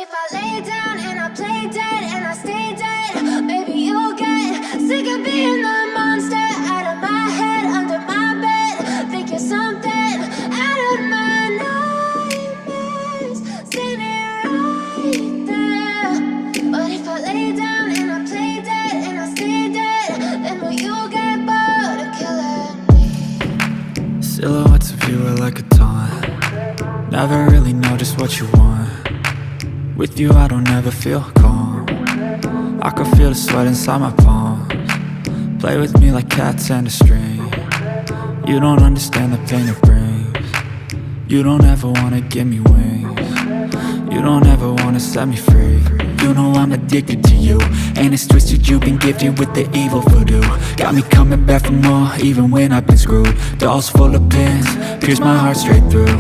if I lay down and I play dead and I stay dead, maybe you'll get sick of being the monster out of my head, under my bed. Think you're something out of my nightmares, standing right there. But if I lay down and I play dead and I stay dead, then will you get bored of killing me? Silhouettes of you are like a taunt. Never really know just what you want. With you I don't ever feel calm. I can feel the sweat inside my palms. Play with me like cats and a string. You don't understand the pain it brings. You don't ever wanna give me wings. You don't ever wanna set me free. You know I'm addicted to you, and it's twisted, you've been gifted with the evil voodoo. Got me coming back for more, even when I've been screwed. Dolls full of pins, pierce my heart straight through.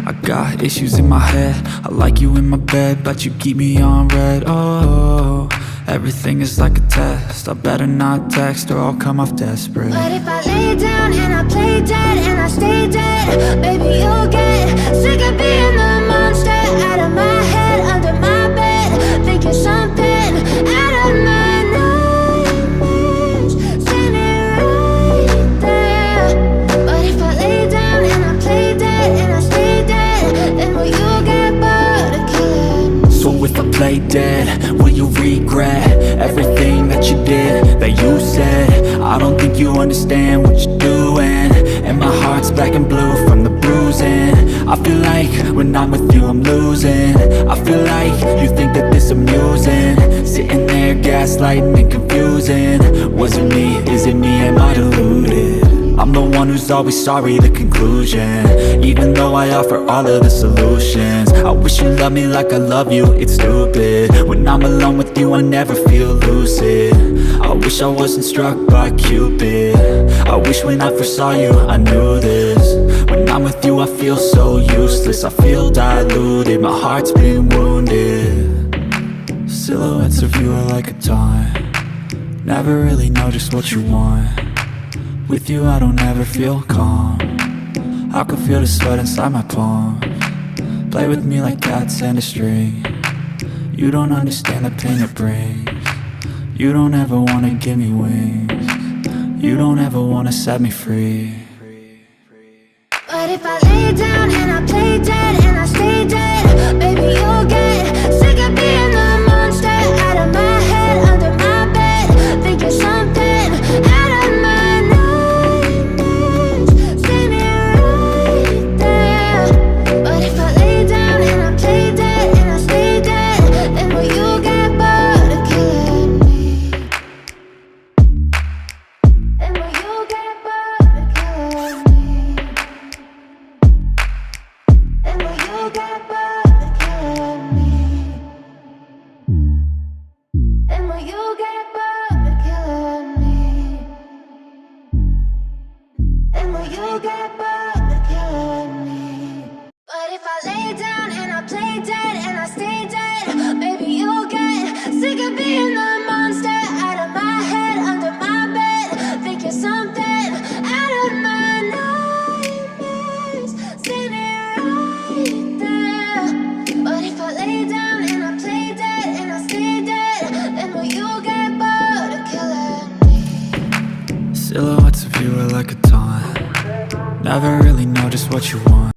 I got issues in my head, I like you in my bed, but you keep me on red. Oh, everything is like a test, I better not text or I'll come off desperate. But if I lay down and I play dead and I stay dead, maybe you'll get sick of being the monster out of my head, under my bed. Think you're something out of my nightmares, standing right there. But if I lay down and I play dead and I stay dead, then will you get bored of killing me? So if I play dead, will you regret everything that you did, that you said? I don't think you understand what you're doing, and my heart's black and blue from the bruising. I feel like when I'm with you I'm losing. I feel like you think that this amusing, sitting there gaslighting and confusing. Was it me? Is it me? Am I deluded? I'm the one who's always sorry, the conclusion, even though I offer all of the solutions. I wish you loved me like I love you, it's stupid. When I'm alone with you I never feel lucid. I wish I wasn't struck by Cupid. I wish when I first saw you I knew this. When I'm with you I feel so useless, I feel diluted, my heart's been wounded. Silhouettes of you are like a taunt. Never really know just what you want. With you I don't ever feel calm. I can feel the sweat inside my palms. Play with me like cats and a string. You don't understand the pain it brings. You don't ever wanna give me wings. You don't ever wanna set me free. But if I lay down and I play dead and I stay dead, maybe you'll get sick of being the monster out of my head, under my bed. Think you're something out of my nightmares, standing right there. But if I lay down and I play dead and I stay dead, then will you get bored of killing me? Then will you get bored of killing me? And will you get bored of killing me? And will you get bored of killing me? And will you get bored of killing me? But if I lay down and I play dead and I stay dead, maybe you'll get sick of being the monster out of my head, under my bed. Think you're something out of my nightmares, standing right there. But if I lay down and I play dead and I stay dead, then will you get bored of killing me? Silhouettes of you are like a taunt. Never really know just what you want.